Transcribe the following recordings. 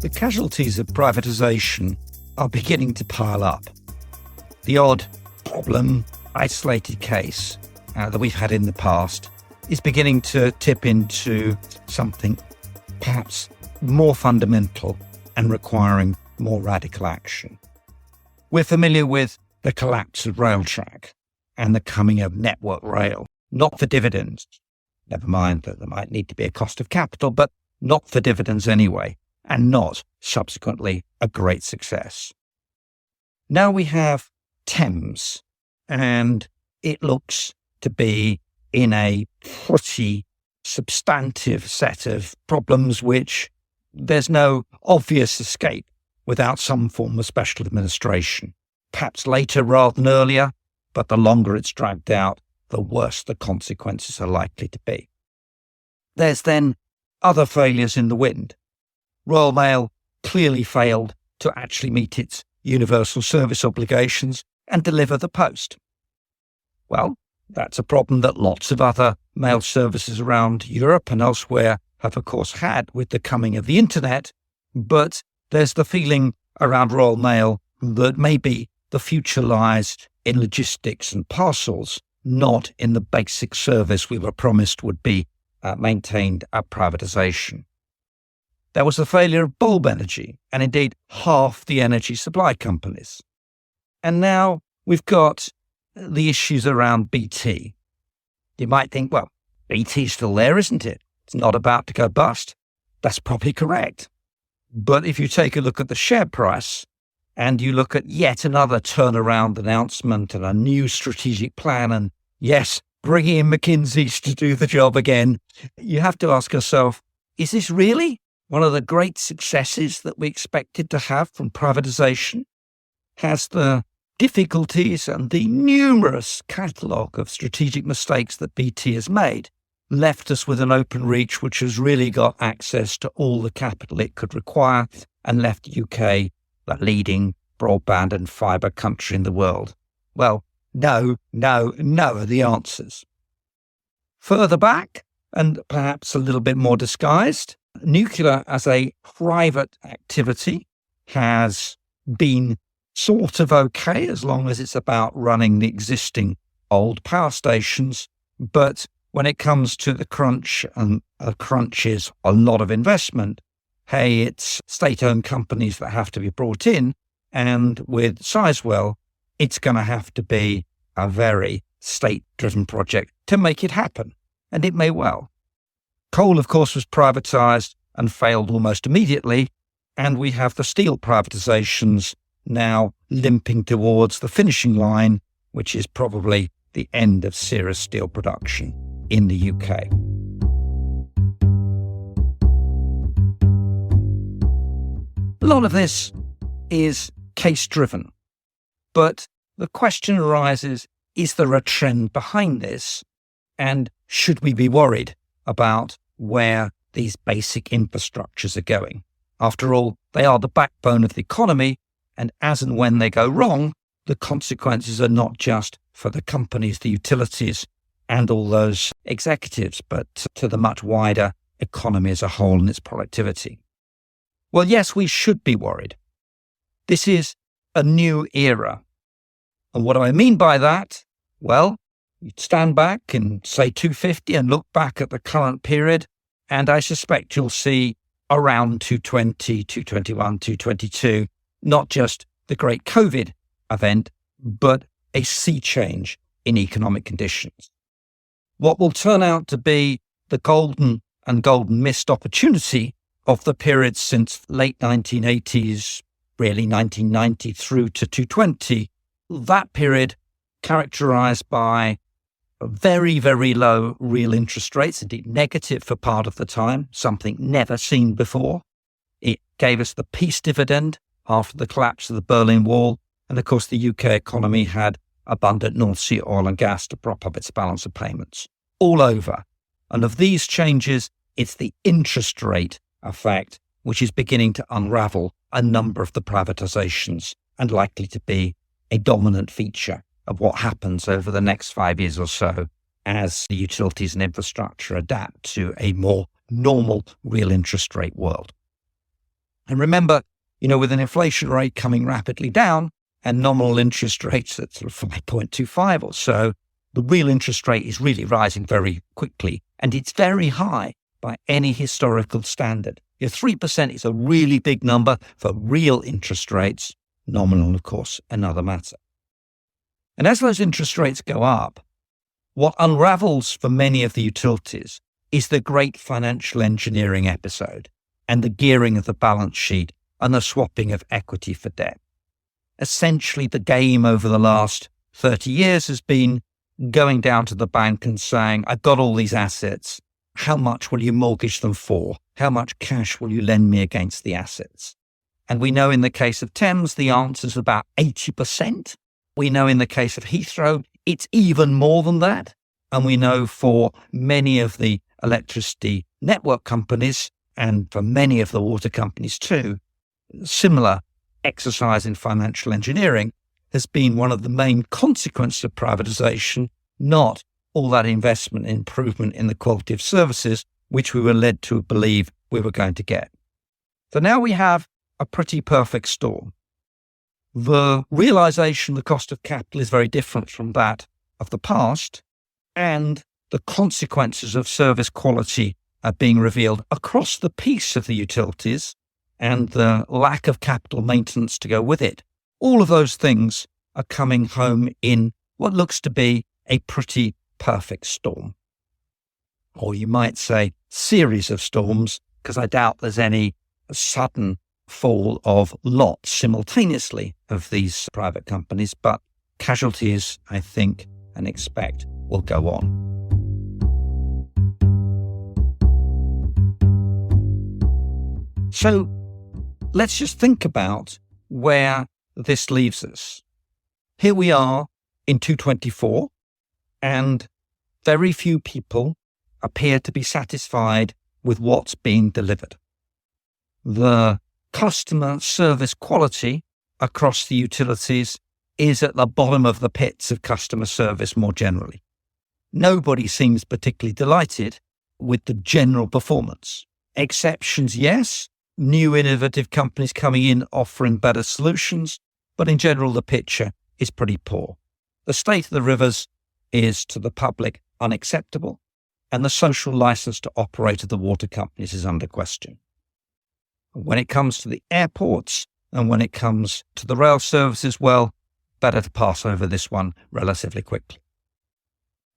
The casualties of privatisation are beginning to pile up. The odd problem, isolated case that we've had in the past is beginning to tip into something perhaps more fundamental and requiring more radical action. We're familiar with the collapse of Railtrack and the coming of Network Rail, not for dividends. Never mind that there might need to be a cost of capital, but not for dividends anyway, and not subsequently a great success. Now we have Thames, and it looks to be in a pretty substantive set of problems which there's no obvious escape without some form of special administration. Perhaps later rather than earlier, but the longer it's dragged out, the worse the consequences are likely to be. There's then other failures in the wind. Royal Mail clearly failed to actually meet its universal service obligations and deliver the post. Well, that's a problem that lots of other mail services around Europe and elsewhere have, of course, had with the coming of the internet, but there's the feeling around Royal Mail that maybe the future lies in logistics and parcels, not in the basic service we were promised would be maintained at privatisation. There was the failure of Bulb Energy, and indeed half the energy supply companies. And now we've got the issues around BT. You might think, well, BT's still there, isn't it? It's not about to go bust. That's probably correct. But if you take a look at the share price and you look at yet another turnaround announcement and a new strategic plan, and yes, bringing in McKinsey's to do the job again, you have to ask yourself, is this really one of the great successes that we expected to have from privatisation? Has the difficulties and the numerous catalogue of strategic mistakes that BT has made left us with an open reach which has really got access to all the capital it could require and left the UK the leading broadband and fibre country in the world? Well, no are the answers. Further back, and perhaps a little bit more disguised, nuclear as a private activity has been sort of okay as long as it's about running the existing old power stations. But when it comes to the crunch, and a crunch is a lot of investment, hey, it's state-owned companies that have to be brought in. And with Sizewell, it's going to have to be a very state-driven project to make it happen. And it may well. Coal, of course, was privatised and failed almost immediately. And we have the steel privatisations now limping towards the finishing line, which is probably the end of serious steel production in the UK. A lot of this is case-driven, but the question arises, is there a trend behind this? And should we be worried about where these basic infrastructures are going? After all, they are the backbone of the economy, and as and when they go wrong, the consequences are not just for the companies, the utilities, and all those executives, but to the much wider economy as a whole and its productivity. Well, yes, we should be worried. This is a new era. And what do I mean by that? Well, you stand back in, say, 250 and look back at the current period, and I suspect you'll see around 220, 221, 222, not just the great COVID event, but a sea change in economic conditions. What will turn out to be the golden and golden missed opportunity of the period since late 1980s, really 1990 through to 220, that period characterized by very, very low real interest rates, indeed negative for part of the time, something never seen before. It gave us the peace dividend after the collapse of the Berlin Wall. And of course, the UK economy had abundant North Sea oil and gas to prop up its balance of payments all over. And of these changes, it's the interest rate effect which is beginning to unravel a number of the privatisations and likely to be a dominant feature of what happens over the next 5 years or so as the utilities and infrastructure adapt to a more normal real interest rate world. And remember, with an inflation rate coming rapidly down and nominal interest rates at sort of 5.25 or so, the real interest rate is really rising very quickly, and it's very high by any historical standard. 3% is a really big number for real interest rates. Nominal, of course, another matter. And as those interest rates go up, what unravels for many of the utilities is the great financial engineering episode and the gearing of the balance sheet and the swapping of equity for debt. Essentially, the game over the last 30 years has been going down to the bank and saying, I've got all these assets. How much will you mortgage them for? How much cash will you lend me against the assets? And we know in the case of Thames, the answer is about 80%. We know in the case of Heathrow, it's even more than that. And we know for many of the electricity network companies and for many of the water companies too, similar exercise in financial engineering has been one of the main consequences of privatisation, not all that investment and improvement in the quality of services, which we were led to believe we were going to get. So now we have a pretty perfect storm. The realisation the cost of capital is very different from that of the past, and the consequences of service quality are being revealed across the piece of the utilities and the lack of capital maintenance to go with it. All of those things are coming home in what looks to be a pretty perfect storm. Or you might say series of storms, because I doubt there's any sudden fall of lots simultaneously of these private companies, but casualties, I think and expect, will go on. So let's just think about where this leaves us. Here we are in 2024, and very few people appear to be satisfied with what's being delivered. The customer service quality across the utilities is at the bottom of the pits of customer service more generally. Nobody seems particularly delighted with the general performance. Exceptions, yes. New innovative companies coming in offering better solutions, but in general the picture is pretty poor. The state of the rivers is to the public unacceptable, and the social license to operate of the water companies is under question. When it comes to the airports and when it comes to the rail services, well, better to pass over this one relatively quickly.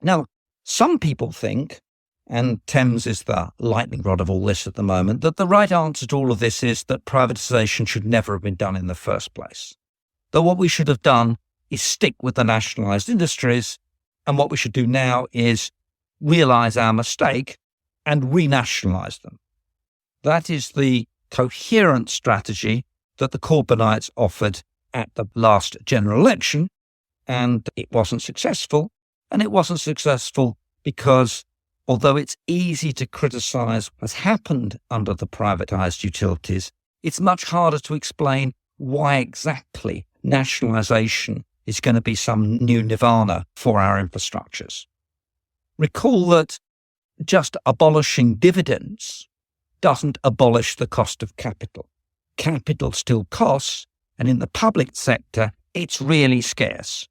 Now, some people think, and Thames is the lightning rod of all this at the moment, that the right answer to all of this is that privatisation should never have been done in the first place. That what we should have done is stick with the nationalised industries, and what we should do now is realise our mistake and renationalise them. That is the coherent strategy that the Corbynites offered at the last general election, and it wasn't successful. And it wasn't successful because although it's easy to criticise what's happened under the privatised utilities, it's much harder to explain why exactly nationalisation is going to be some new nirvana for our infrastructures. Recall that just abolishing dividends doesn't abolish the cost of capital. Capital still costs, and in the public sector, it's really scarce.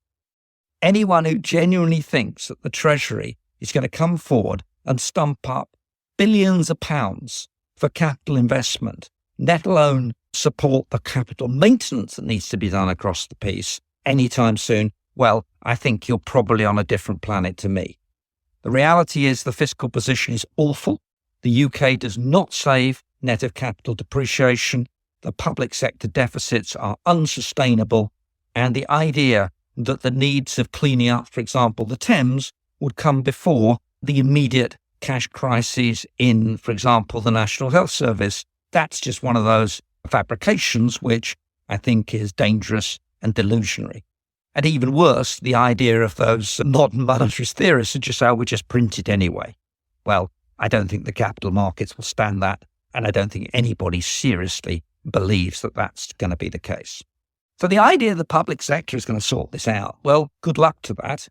Anyone who genuinely thinks that the Treasury is going to come forward and stump up billions of pounds for capital investment, let alone support the capital maintenance that needs to be done across the piece anytime soon, well, I think you're probably on a different planet to me. The reality is the fiscal position is awful. The UK does not save net of capital depreciation. The public sector deficits are unsustainable. And the idea that the needs of cleaning up, for example, the Thames would come before the immediate cash crises in, for example, the National Health Service, that's just one of those fabrications which I think is dangerous and delusionary. And even worse, the idea of those modern monetarist theorists who just say, we just print it anyway. Well, I don't think the capital markets will stand that, and I don't think anybody seriously believes that that's going to be the case. So the idea the public sector is going to sort this out, well, good luck to that.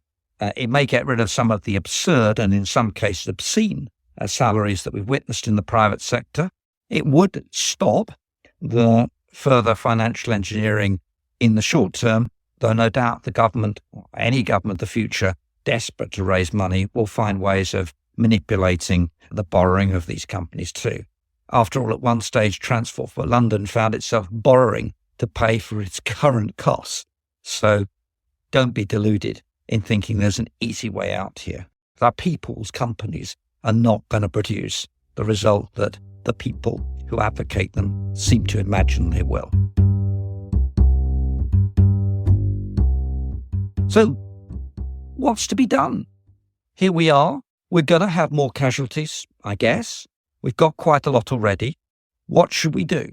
It may get rid of some of the absurd and in some cases obscene salaries that we've witnessed in the private sector. It would stop the further financial engineering in the short term, though no doubt the government, or any government in the future, desperate to raise money, will find ways of manipulating the borrowing of these companies too. After all, at one stage, Transport for London found itself borrowing to pay for its current costs. So don't be deluded in thinking there's an easy way out here. Our people's companies are not going to produce the result that the people who advocate them seem to imagine they will. So what's to be done? Here we are. We're going to have more casualties, I guess. We've got quite a lot already. What should we do?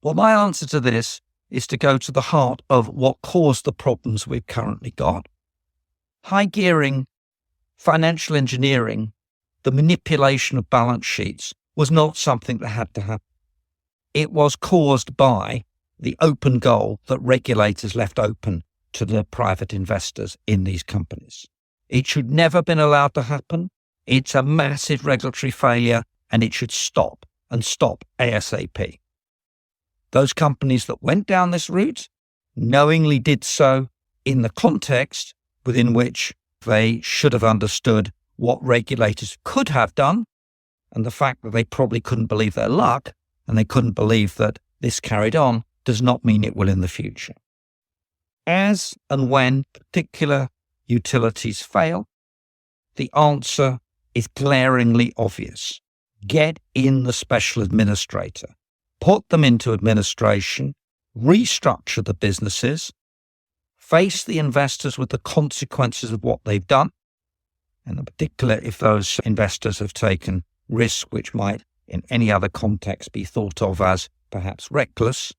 Well, my answer to this is to go to the heart of what caused the problems we've currently got. High gearing, financial engineering, the manipulation of balance sheets was not something that had to happen. It was caused by the open goal that regulators left open to the private investors in these companies. It should never have been allowed to happen. It's a massive regulatory failure, and it should stop, and stop ASAP. Those companies that went down this route knowingly did so in the context within which they should have understood what regulators could have done, and the fact that they probably couldn't believe their luck and they couldn't believe that this carried on does not mean it will in the future. As and when particular utilities fail, the answer is glaringly obvious. Get in the special administrator, put them into administration, restructure the businesses, face the investors with the consequences of what they've done, and in particular if those investors have taken risk which might in any other context be thought of as perhaps reckless,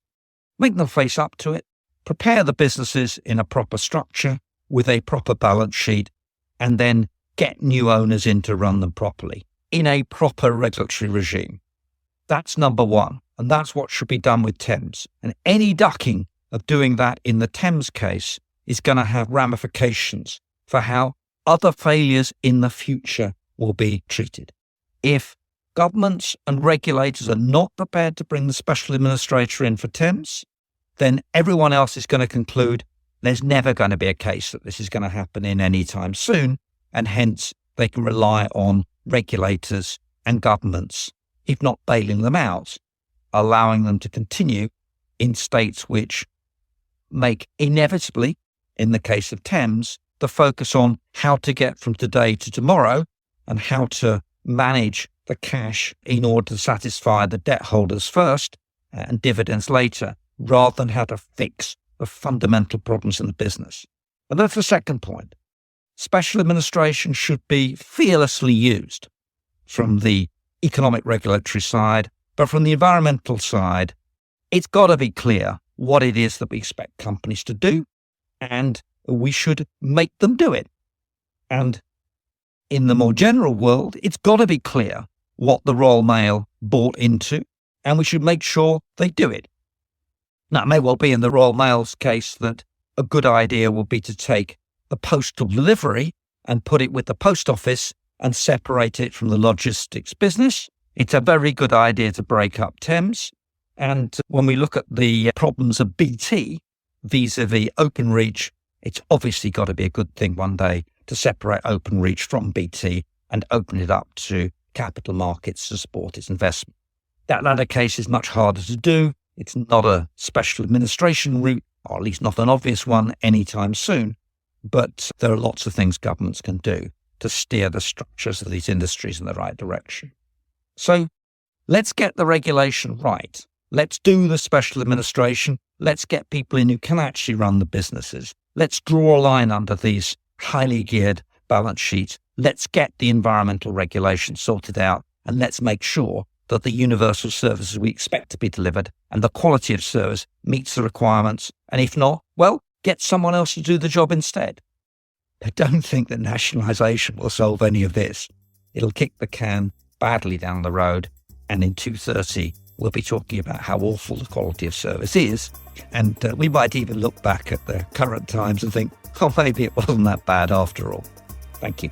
make them face up to it, prepare the businesses in a proper structure with a proper balance sheet, and then get new owners in to run them properly in a proper regulatory regime. That's number one, and that's what should be done with Thames. And any ducking of doing that in the Thames case is going to have ramifications for how other failures in the future will be treated. If governments and regulators are not prepared to bring the special administrator in for Thames, then everyone else is going to conclude there's never going to be a case that this is going to happen in any time soon, and hence they can rely on regulators and governments, if not bailing them out, allowing them to continue in states which make inevitably, in the case of Thames, the focus on how to get from today to tomorrow and how to manage the cash in order to satisfy the debt holders first and dividends later, rather than how to fix the fundamental problems in the business. And that's the second point. Special administration should be fearlessly used from the economic regulatory side, but from the environmental side, it's got to be clear what it is that we expect companies to do, and we should make them do it. And in the more general world, it's got to be clear what the Royal Mail bought into, and we should make sure they do it. Now, it may well be in the Royal Mail's case that a good idea would be to take the postal delivery and put it with the post office and separate it from the logistics business. It's a very good idea to break up Thames. And when we look at the problems of BT vis-a-vis Openreach, it's obviously got to be a good thing one day to separate Openreach from BT and open it up to capital markets to support its investment. That latter case is much harder to do. It's not a special administration route, or at least not an obvious one anytime soon. But there are lots of things governments can do to steer the structures of these industries in the right direction. So let's get the regulation right. Let's do the special administration. Let's get people in who can actually run the businesses. Let's draw a line under these highly geared balance sheets. Let's get the environmental regulation sorted out, and let's make sure that the universal services we expect to be delivered and the quality of service meets the requirements. And if not, well, get someone else to do the job instead. I don't think that nationalisation will solve any of this. It'll kick the can badly down the road, and in 2030, we'll be talking about how awful the quality of service is. And we might even look back at the current times and think, oh, maybe it wasn't that bad after all. Thank you.